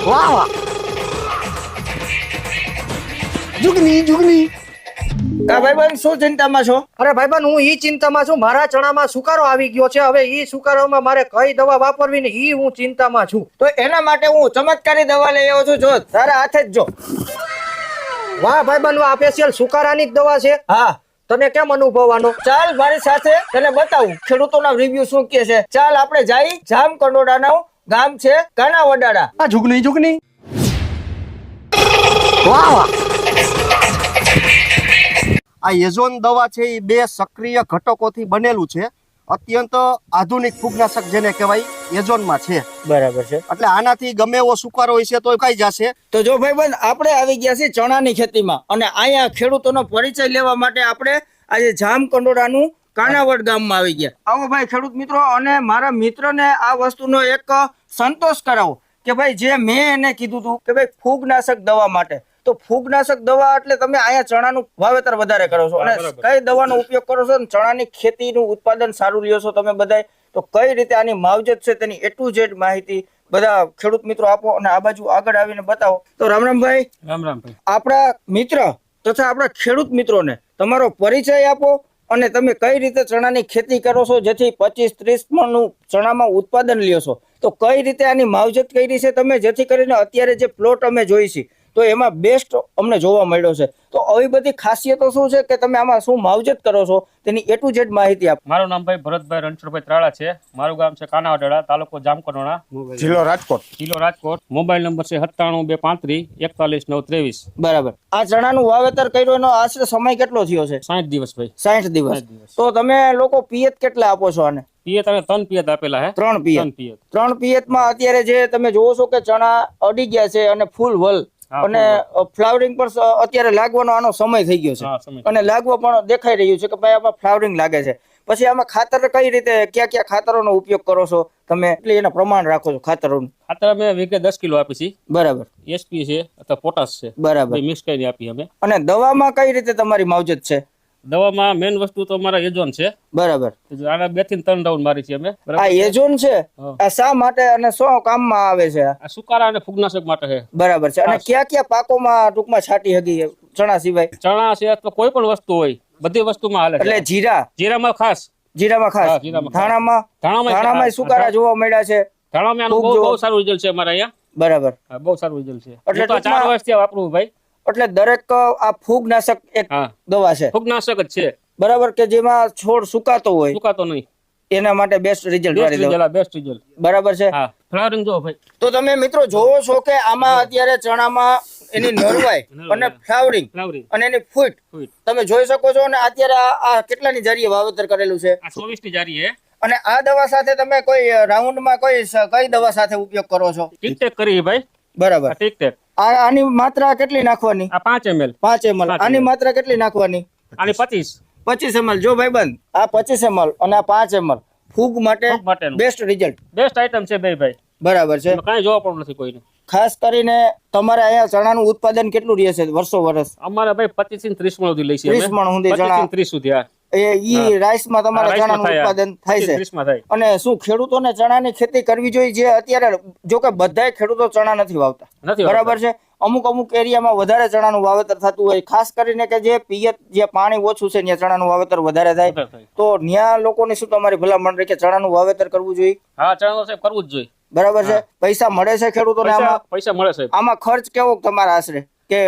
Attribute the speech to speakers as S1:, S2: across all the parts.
S1: વાહ વાહ જુગની
S2: ભાઈબંધ શું ચિંતામાં છો?
S1: અરે ભાઈબંધ હું ઈ ચિંતામાં છું, મારા ચણામાં સુકારો આવી ગયો છે. હવે ઈ સુકારોમાં મારે કઈ દવા વાપરવી ને ઈ હું ચિંતામાં છું.
S2: તો એના માટે હું ચમત્કારી દવા લઈ આવ્યો છું. જો તારા હાથે જ જો.
S1: વાહ ભાઈબંધ, આ સ્પેશિયલ સુકારાની જ દવા છે.
S2: હા,
S1: તને કેમ અનુભવવાનો?
S2: ચાલ મારી સાથે તને બતાવું ખેડૂતોના રિવ્યુ શું કહે છે. ચાલ આપણે જઈ જામકંડોળાનું ગામ છે કાનાવડાળા.
S1: આ જુગની વાહ વાહ. આ એઝોન દવા છે એ 2 સક્રિય ઘટકોથી બનેલું છે. અત્યંત આધુનિક ફૂગનાશક જેને કહેવાય એઝોનમાં છે.
S2: બરાબર છે.
S1: એટલે આનાથી ગમે એવો સુકારો હોય છે તો કઈ જશે.
S2: તો જો ભાઈબંધ આપણે આવી ગયા છીએ ચણાની ખેતીમાં અને અહીંયા ખેડૂતોનો પરિચય લેવા માટે આપણે આજે જામકંડોળાનું કાનાવડ ગામમાં આવી ગયા. આવો ભાઈ ખેડૂત મિત્રો, અને મારા મિત્રને આ વસ્તુનો એક સંતોષ કરાવો કે ભાઈ જે મેં એને કીધું હતું કે ભાઈ ફૂગનાશક દવા માટે, તો ફૂગનાશક દવા એટલે તમે અહીંયા ચણાનું વાવેતર વધારે કરો છો અને કઈ દવાનો ઉપયોગ કરો છો, ચણાની ખેતીનું ઉત્પાદન સારું લ્યો છો તમે બધાય, તો કઈ રીતે આની માવજત છે તેની A to Z માહિતી બધા ખેડૂત મિત્રો આપો અને આ બાજુ આગળ આવીને બતાવો. તો રામરામભાઈ.
S3: રામરામભાઈ.
S2: આપણા મિત્ર તથા આપણા ખેડૂત મિત્રોને તમારો પરિચય આપો અને તમે કઈ રીતે ચણાની ખેતી કરો છો જેથી 25-30 મણનું ચણામાં ઉત્પાદન લ્યો છો, તો કઈ રીતે આની માવજત કરી છે તમે જેથી કરીને અત્યારે જે પ્લોટ અમે જોઈ છે તો એમાં બેસ્ટ અમને જોવા મળ્યો છે. તો આવી બધી ખાસિયતો શું છે કે તમે આમાં શું માવજત કરો છો તેની A to Z માહિતી આપો.
S3: મારું નામ ભાઈ ભરતભાઈ રણછોડભાઈ ત્રાળા છે. મારું ગામ છે કાનાવડાળા, તાલુકો જામકંડોળા,
S2: જિલ્લો રાજકોટ.
S3: રાજકોટ. મોબાઈલ નંબર છે 97 235 41 923.
S2: બરાબર. આ ચણાનું વાવેતર કર્યો એનો આશરે સમય કેટલો થયો છે?
S3: 60 દિવસ ભાઈ.
S2: 60 દિવસ. તો તમે લોકો પિયત કેટલા આપો છો આને?
S3: પિયત અમે 3 પિયત આપેલા હે.
S2: 3 પિયત.
S3: 3 પિયત.
S2: 3 પિયતમાં અત્યારે જે તમે જોવો છો કે ચણા અડી ગયા છે અને ફૂલ વલ અને ફ્લાવરિંગ પણ અત્યારે લાગવાનો આનો સમય થઈ ગયો છે અને લાગવા પણ દેખાઈ રહ્યું છે કે ભાઈ આમાં ફ્લાવરિંગ લાગે છે. પછી આમાં ખાતર કઈ રીતે કયા ખાતરોનો ઉપયોગ કરો છો તમે, એટલે એના પ્રમાણ રાખો છો ખાતરોનું?
S3: ખાતર અમે વીઘે 10 કિલો આપી છે.
S2: બરાબર.
S3: SP છે અથવા પોટાશ છે.
S2: બરાબર.
S3: મિક્સ કરીને આપી અમે.
S2: અને દવામાં કઈ રીતે તમારી માવજત છે?
S3: દવામાં મેન વસ્તુ તો અમારા એજોન છે.
S2: બરાબર.
S3: આના 2 થી 3 રાઉન્ડ મારી છે અમે.
S2: આ એજોન છે આ શા માટે અને શું કામમાં આવે છે?
S3: આ સુકારા અને ફૂગનાશક માટે છે.
S2: બરાબર છે. અને કયા ટૂંકમાં છાટી હકી ચણા સિવાય?
S3: ચણા છે અથવા કોઈ પણ વસ્તુ હોય બધી વસ્તુમાં હાલે.
S2: એટલે
S3: જીરામાં ખાસ.
S2: ધાણામાં સુકારા જોવા મળ્યા છે.
S3: ધાણામાં આનું બહુ સારું રિઝલ્ટ છે અમારા અહીંયા.
S2: બરાબર.
S3: બહુ સારું રિઝલ્ટ છે.
S2: એટલે
S3: તો 4 વર્ષથી વાપરવું ભાઈ.
S2: એટલે દરેક આ ફૂગનાશક એક દવા છે.
S3: ફૂગનાશક જ છે.
S2: બરાબર. કે જેમાં છોડ સુકાતો હોય,
S3: સુકાતો નહીં,
S2: એના માટે બેસ્ટ રિઝલ્ટ વાળી દવા.
S3: Best result.
S2: બરાબર છે.
S3: હા. ફ્લાવરિંગ જો ભાઈ. તો
S2: તમે મિત્રો જોવો છો કે આમાં અત્યારે ચણામાં એની નરવાઈ અને ફ્લાવરિંગ અને એની ફૂટ તમે જોઈ શકો છો. અને અત્યારે આ કેટલાની જારીએ વાવેતર કરેલું છે?
S3: આ 24 ની જારી છે.
S2: અને આ દવા સાથે તમે કોઈ રાઉન્ડમાં કઈ દવા સાથે ઉપયોગ કરો છો?
S3: ટીકટેક કરી ભાઈ.
S2: બરાબર.
S3: ટીકટેક.
S2: આની માત્રા કેટલી નાખવાની?
S3: આ 5 ml.
S2: 5 ml. આની માત્રા કેટલી નાખવાની?
S3: આની
S2: 25 ml. જો ભાઈબંધ, આ 25 ml અને આ 5 ml ફૂગ માટે બેસ્ટ રિઝલ્ટ.
S3: બેસ્ટ આઈટમ છે ભાઈ.
S2: બરાબર છે.
S3: કાંઈ જોવા પડતું નથી કોઈને.
S2: ખાસ કરીને તમારે અહીંયા ચણાનું ઉત્પાદન કેટલું રહે છે વર્ષ?
S3: અમારે ભાઈ 25 થી 30 મણ સુધી લઈ છે.
S2: 30 મણ સુધી ચણા.
S3: 25 થી 30 સુધી. હા.
S2: ઈ રાઈસમાં તમારે ચણાનું ઉત્પાદન થાય છે. અને શું ખેડૂતોને ચણાની ખેતી કરવી જોઈએ? જે અત્યારે જો કે બધાય ખેડૂતો ચણા નથી વાવતા, બરાબર છે. અમુક એરિયામાં વધારે ચણાનું વાવેતર થતું હોય, ખાસ કરીને કે જે પિયત જે પાણી ઓછું છે ત્યાં ચણાનું વાવેતર વધારે થાય, તો ત્યાં લોકોને શું તમારી ભલામણ રહે કે ચણાનું વાવેતર કરવું જોઈએ?
S3: હા, ચણાનું સાહેબ કરવું જ જોઈએ.
S2: બરાબર છે. પૈસા મળે છે ખેડૂતોને આમાં?
S3: પૈસા મળે છે.
S2: આમાં ખર્ચ કેવો તમારા આશરે? કે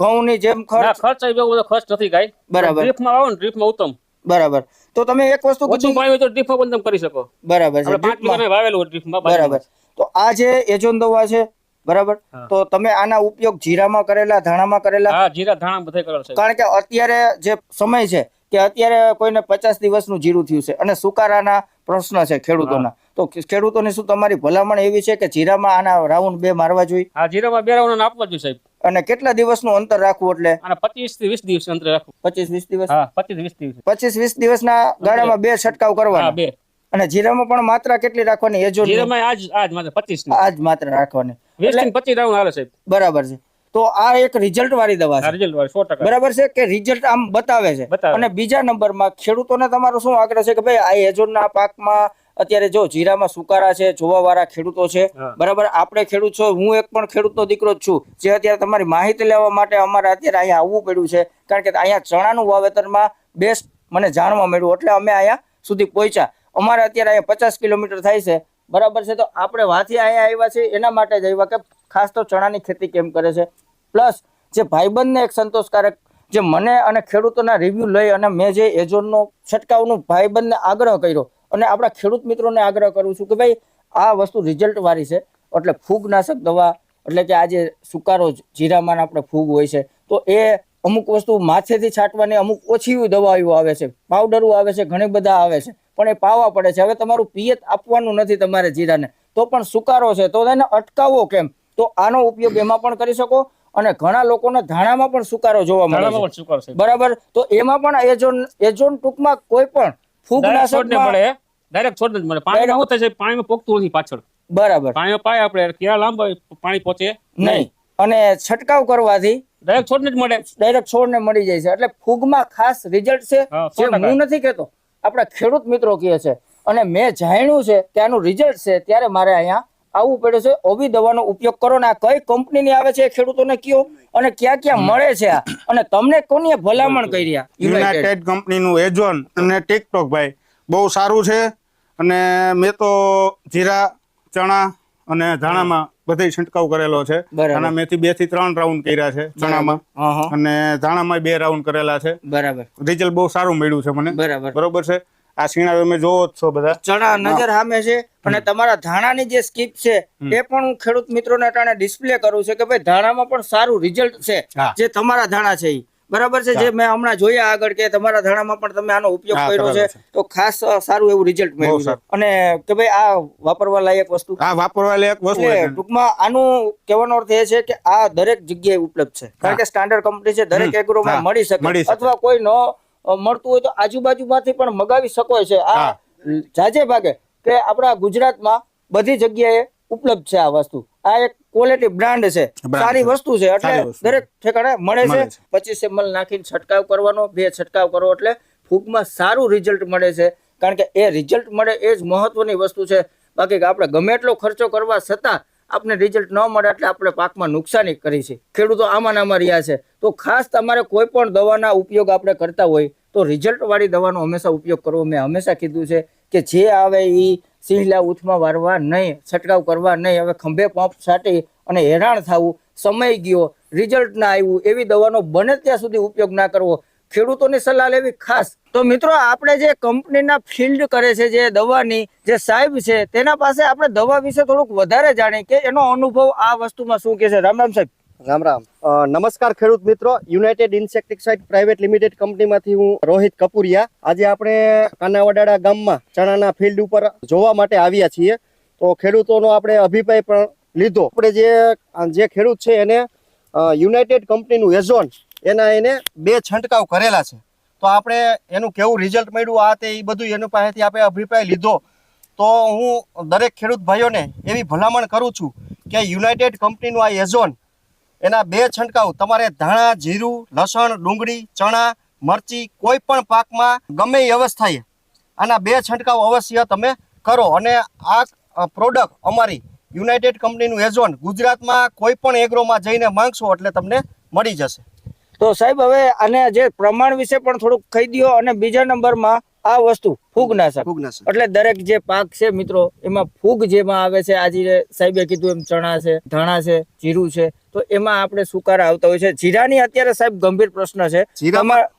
S2: ઘઉંની જેમ ખર્ચ
S3: નથી કાંઈ.
S2: બરાબર.
S3: ડ્રીપમાં આવો ને ડ્રીપમાં ઉત્તમ.
S2: બરાબર. તો તમે એક વસ્તુ
S3: ઓછું પાણી હોય તો ડ્રીપમાં પણ તમે કરી શકો.
S2: બરાબર છે.
S3: 5 વીઘામાં વાવેલું હોય ડ્રીપમાં.
S2: બરાબર. તો આ જે એજોન દવા છે, બરાબર, તો તમે આના ઉપયોગ જીરામાં કરેલા, ધાણામાં કરેલા?
S3: હા, જીરા ધાણા બધે કરેલા છે.
S2: કારણ કે અત્યારે જે સમય છે કે અત્યારે કોઈને 50 દિવસનું જીરું થયું છે અને સુકારાના પ્રશ્ન છે ખેડૂતોના, તો ખેડૂતોને શું તમારી ભલામણ એવી છે કે જીરામાં આના રાઉન્ડ 2 મારવા જોઈએ?
S3: હા, જીરામાં 2 રાઉન્ડ આપવા જોઈએ સાહેબ.
S2: અને કેટલા દિવસનું અંતર રાખવું? એટલે
S3: આના 25 થી 20 દિવસ અંતર રાખવું.
S2: 25-20 દિવસ?
S3: હા, 25-20 દિવસ.
S2: 25-20 દિવસના ગાળામાં 2 છંટકાવ કરવાના.
S3: 2.
S2: અને જીરામાં પણ માત્રા કેટલી રાખવાની? એજોન
S3: જીરામાં આજ માત્ર 25 ની.
S2: આજ માત્રા રાખવાની.
S3: 20 થી 25 રાઉન્ડ હાલે સાહેબ.
S2: બરાબર છે. તો આ એક રિઝલ્ટ વાળી દવા છે.
S3: રિઝલ્ટ વાળી 100%.
S2: બરાબર છે કે રિઝલ્ટ આમ બતાવે છે. અને બીજા નંબરમાં ખેડૂતોને તમારો શું આગ્રહ છે કે ભાઈ આ એજોનના પાકમાં અત્યારે જો જીરામાં સુકારા છે, જોવાવાળા ખેડૂતો છે,
S3: હા.
S2: બરાબર. આપણે ખેડૂત છો, હું એક પણ ખેડૂતનો દીકરો જ છું, જે અત્યારે તમારી માહિતી લેવા માટે અમારે અત્યારે અહીંયા આવવું પડ્યું છે, કારણ કે અહીંયા ચણાનું વાવેતરમાં બેસ્ટ મને જાણવા મળ્યું, એટલે અમે અહીંયા સુધી પહોંચ્યા. અમારે અત્યારે અહીંયા 50 કિલોમીટર થાય છે, બરાબર છે. તો આપણે વાથી અહીંયા આવ્યા છે એના માટે જ આવ્યા કે ખાસ તો ચણાની ખેતી કેમ કરે છે, પ્લસ જે ભાઈબંધને એક સંતોષકારક જે મને અને ખેડૂતોના રિવ્યુ લઈ અને મેં જે એજોનનો છંટકાવનો ભાઈબંધને આગ્રહ કર્યો અને આપણા ખેડૂત મિત્રોને આગ્રહ કરું છું કે ભાઈ આ વસ્તુ રિઝલ્ટ વાળી છે. એટલે ફૂગનાશક દવા, એટલે કે આ જે સુકારો જીરામાં આપણે ફૂગ હોય છે, તો એ અમુક વસ્તુ માથેથી છાંટવાની, અમુક ઓછી દવાઓ આવે છે, પાવડરો આવે છે, ઘણી બધા આવે છે, પણ એ પાવા પડે છે. હવે તમારું પિયત આપવાનું નથી તમારે જીરાને, તો પણ સુકારો છે તો એને અટકાવવો કેમ? તો આનો ઉપયોગ એમાં પણ કરી શકો. અને ઘણા લોકોના ધાણામાં પણ સુકારો જોવા મળે
S3: ધાણામાં
S2: છે,
S3: પણ સુકારો છે.
S2: બરાબર. તો એમાં પણ એજોન ટૂંકમાં કોઈ પણ
S3: ડાયરેક્ટ છોડને
S2: ફૂગનાશકમાં
S3: મળે, ડાયરેક્ટ છોડને જ મળે. પાણીમાં શું થાય છે, પાણીમાં પોકતું નથી પાછળ.
S2: બરાબર
S3: પાણીમાં પાય આપણે ક્યાં લાંબા પાણી પહોંચે
S2: નહીં, અને છંટકાવ કરવાથી
S3: ડાયરેક્ટ છોડને જ મળે.
S2: ડાયરેક્ટ છોડને મળી જાય છે. એટલે ફૂગમાં ખાસ રિઝલ્ટ છે,
S3: હા,
S2: જે
S3: 100%.
S2: હું નથી કહેતો, આપણા ખેડૂત મિત્રો કહે છે, અને મેં જાણ્યું છે કે આનું રિઝલ્ટ છે, ત્યારે મારે અહીંયા આવવું પડે છે. ઓવી દવાનો ઉપયોગ કરો ને આ કઈ કંપનીની આવે છે એ ખેડૂતોને કયો, અને ક્યાં ક્યાં મળે છે આ, અને તમને કોની ભલામણ કરી? આ
S4: યુનાઇટેડ કંપનીનું એજોન અને ટિકટોક ભાઈ બહુ સારું છે. અને મેં તો જીરા, ચણા અને ધાણામાં બધે છંટકાવ કરેલો છે.
S2: બરાબર.
S4: અને મેથી 2 થી 3 રાઉન્ડ કર્યા છે ચણામાં,
S2: હા હા
S4: અને ધાણામાં 2 રાઉન્ડ કરેલા છે.
S2: બરાબર
S4: રિઝલ્ટ બહુ સારું મળ્યું છે મને.
S2: બરાબર.
S4: બરોબર છે. આ સીણા તમે જોવો જ છો બધા.
S2: ચણા નજર સામે છે, અને તમારા ધાણાની જે સ્કીપ છે એ પણ હું ખેડૂત મિત્રોને અટાણે ડિસ્પ્લે કરું છું કે ભાઈ ધાણામાં પણ સારું રિઝલ્ટ છે.
S4: હા.
S2: જે તમારા ધાણા છે ઈ બરાબર છે, જે મેં હમણાં જોયા આગળ કે તમારા ધાણામાં પણ તમે આનો ઉપયોગ
S4: હા,
S2: કર્યો
S4: કરેલો
S2: છે,
S4: છે.
S2: તો ખાસ સારું એવું રિઝલ્ટ મળ્યું છે.
S4: સારું.
S2: અને કે ભાઈ આ વાપરવા લાયક વસ્તુ,
S4: આ વાપરવા લાયક વસ્તુ
S2: એટલે
S4: છે.
S2: ટૂંકમાં આનું કહેવાનો અર્થ એ છે કે આ દરેક જગ્યાએ ઉપલબ્ધ છે, કારણ કે સ્ટાન્ડર્ડ કંપની છે, દરેક એગ્રોમાં
S4: હા,
S2: મળી
S4: મળી
S2: શકે,
S4: શકે.
S2: અથવા કોઈ ન મળતું હોય તો આજુબાજુમાંથી પણ મગાવી શકો છે. આ
S4: હા.
S2: જાજે ભાગે કે આપણા ગુજરાતમાં બધી જગ્યાએ ઉપલબ્ધ છે આ વસ્તુ. આ એક ક્વોલિટી બ્રાન્ડ છે,
S4: બ્રાન્ડ
S2: સારી
S4: છે.
S2: વસ્તુ છે, એટલે
S4: સારી વસ્તુ.
S2: દરેક ઠેકાણે મળે છે.
S4: મળે છે.
S2: 25 ml નાખીને છંટકાવ કરવાનો, 2 છંટકાવ કરો એટલે ફૂગમાં સારું રિઝલ્ટ મળે છે. કારણ કે એ રિઝલ્ટ મળે એ જ મહત્વની વસ્તુ છે. બાકી કે આપણે ગમે એટલો ખર્ચો કરવા છતાં આપણે રિઝલ્ટ ન મળે એટલે આપણે પાકમાં નુકસાની કરી છે. ખેડૂતો આમાં આમાં રહ્યા છે. તો ખાસ તમારે કોઈ પણ દવાના ઉપયોગ આપણે કરતા હોય તો રિઝલ્ટ વાળી દવાનો હંમેશા ઉપયોગ કરવો. મેં હંમેશા કીધું છે કે જે આવે એ સિંહલા ઉથમાં વારવા નહીં, છંટકાવ કરવા નહીં. હવે ખંભે પંપ છાંટી અને હેરાન થવું, સમય ગયો, રિઝલ્ટ ના આવ્યું, એવી દવાનો બને ત્યાં સુધી ઉપયોગ ના કરવો. ખેડૂતોની સલાહ લેવી ખાસ. તો મિત્રો આપણે જે કંપનીના ફિલ્ડ કરે છે જે દવાની જે સાહેબ છે તેના પાસે આપણે દવા વિશે થોડુંક વધારે જાણીએ કે એનો અનુભવ આ વસ્તુમાં શું કે છે. રામ રામ સાહેબ.
S1: રામ રામ. નમસ્કાર ખેડૂત મિત્રો. યુનાઇટેડ ઇન્સેક્ટિસાઇડ પ્રાઇવેટ લિમિટેડ કંપનીમાંથી હું રોહિત કપુરિયા. આજે આપણે કાનાવડાડા ગામમાં ચણાના ફિલ્ડ ઉપર જોવા માટે આવ્યા છીએ. તો ખેડૂતોનો આપણે અભિપ્રાય પણ લીધો. આપણે જે ખેડૂત છે એને યુનાઇટેડ કંપનીનું એઝોન એને 2 છંટકાવ કરેલા છે. તો આપણે એનું કેવું રિઝલ્ટ મળ્યું આ તે એ બધું એની પાસેથી આપણે અભિપ્રાય લીધો. તો હું દરેક ખેડૂત ભાઈઓને એવી ભલામણ કરું છું કે યુનાઇટેડ કંપનીનું આ એઝોન એના 2 છંટકાવ તમારે ધાણા, જીરું, લસણ, ડુંગળી, ચણા, મરચી કોઈ પણ પાકમાં ગમે એ અવસ્થાએ આના 2 છંટકાવ અવશ્ય તમે કરો. અને આ પ્રોડક્ટ અમારી યુનાઇટેડ કંપનીનું એઝોન ગુજરાતમાં કોઈ પણ એગ્રોમાં જઈને માંગશો એટલે તમને મળી જશે.
S2: તો સાહેબ હવે આને જે પ્રમાણ વિશે પણ થોડુંક કહી દો. અને બીજા નંબરમાં આ વસ્તુ ફૂગનાશક, એટલે દરેક જે પાક છે મિત્રો એમાં ફૂગ જેમાં આવે છે, આજે સાહેબે કીધું એમ ચણા છે, ધાણા છે, જીરું છે, તો એમાં આપણે સુકારા આવતા હોય છે. જીરાની અત્યારે સાહેબ ગંભીર પ્રશ્ન છે.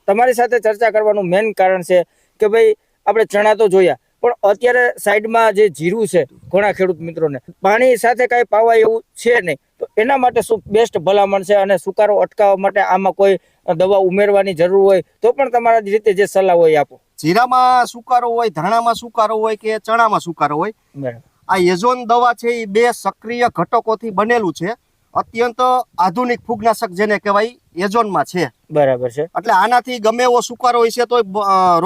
S2: તમારી સાથે ચર્ચા કરવાનું મેઇન કારણ છે કે ભાઈ આપણે ચણા તો જોયા, પણ અત્યારે સાઈડમાં જે જીરું છે ઘણા ખેડૂત મિત્રોને પાણી સાથે કઈ પાવાય એવું છે નહીં. તો એના માટે શું બેસ્ટ ભલામણ છે? અને સુકારો અટકાવવા માટે આમાં કોઈ દવા ઉમેરવાની જરૂર હોય તો પણ તમારા રીતે જે સલાહ હોય આપો.
S1: જીરામાં સુકારો હોય, ધાણામાં સુકારો હોય કે ચણામાં સુકારો હોય, આ એઝોન દવા છે એ 2 સક્રિય ઘટકોથી બનેલું છે. અત્યંત આધુનિક ફૂગનાશક જેને કહેવાય એઝોનમાં છે.
S2: બરાબર છે.
S1: એટલે આનાથી ગમે એવો સુકારો હોય છે તો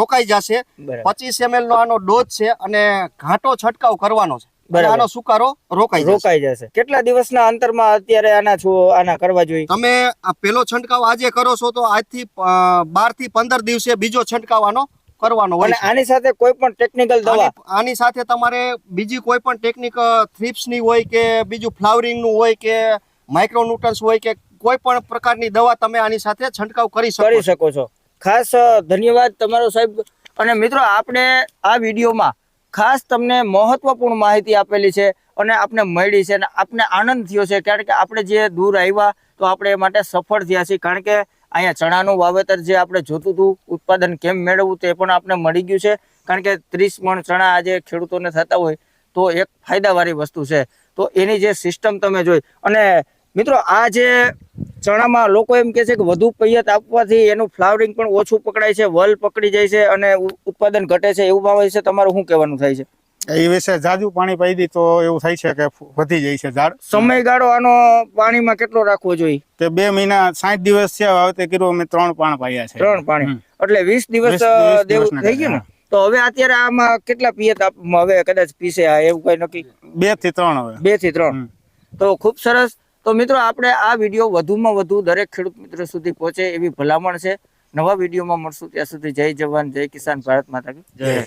S1: રોકાઈ જશે. 25 ml નો આનો ડોઝ છે અને ઘાટો છંટકાવ કરવાનો છે. આનો સુકારો રોકાઈ
S2: જશે. કેટલા દિવસના અંતરમાં અત્યારે આના કરવા જોઈએ?
S1: તમે આ પેલો છંટકાવ આજે કરો છો તો આજથી 12 થી 15 દિવસે બીજો છંટકાવ આનો કરવાનો હોય
S2: અને
S1: છે.
S2: આની સાથે કોઈ પણ ટેકનિકલ દવા
S1: આની સાથે તમારે બીજી કોઈ પણ ટેકનિક થ્રિપ્સ ની હોય કે બીજું ફ્લાવરિંગ નું હોય કે માઇક્રોન્યુટ્રન્સ હોય કે કોઈ પણ પ્રકારની દવા તમે આની સાથે છંટકાવ કરી શકો
S2: કરી
S1: છો.
S2: શકો છો. ખાસ ધન્યવાદ તમારો સાહેબ. અને મિત્રો આપણે આ વિડીયોમાં ખાસ તમને મહત્વપૂર્ણ માહિતી આપેલી છે અને આપને મળી છે અને આપને આનંદ થયો છે, કારણ કે આપણે જે દૂર આવ્યા તો આપણે એ માટે સફળ થયા છીએ. કારણ કે અહીંયા ચણાનું વાવેતર જે આપણે જોતું હતું, ઉત્પાદન કેમ મેળવવું તે પણ આપણે મળી ગયું છે. કારણ કે 30 મણ ચણા આજે ખેડૂતોને થતા હોય તો એક ફાયદાવાળી વસ્તુ છે. તો એની જે સિસ્ટમ તમે જોઈ, અને મિત્રો આ જે ચણામાં લોકો એમ કે છે કે વધુ પિયત આપવાથી એનું ફ્લાવરિંગ પણ ઓછું પકડાય છે, વલ પકડી જાય છે અને ઉત્પાદન ઘટે છે, એવું ભાવ છે. તમારું શું કહેવાનું થાય છે?
S4: એ વિશે જાજુ પાણી પાઈ દી તો એવું થાય છે કે વધી જાય છે ઝાડ.
S2: સમયગાળો આનો પાણીમાં કેટલો રાખવો જોઈએ?
S4: કે 2 મહિના 60 દિવસ છે વાવતે કર્યું, અમે 3 પાણ પાયા છે.
S2: 3 પાણી એટલે 20 દિવસ
S4: 20
S2: દેવું
S4: દિવસના
S2: થઈ ગયું ને. તો હવે અત્યારે આમાં કેટલા પિયત હવે કદાચ પીસે એવું કઈ નક્કી?
S4: 2 થી 3 હવે.
S2: 2 થી 3. તો ખૂબ સરસ. તો મિત્રો આપણે આ વિડીયો વધુમાં વધુ દરેક ખેડૂત મિત્રો સુધી પહોંચે એવી ભલામણ છે. નવા વિડીયોમાં મળશું, ત્યાં સુધી જય જવાન જય કિસાન, ભારત માતા કી જય.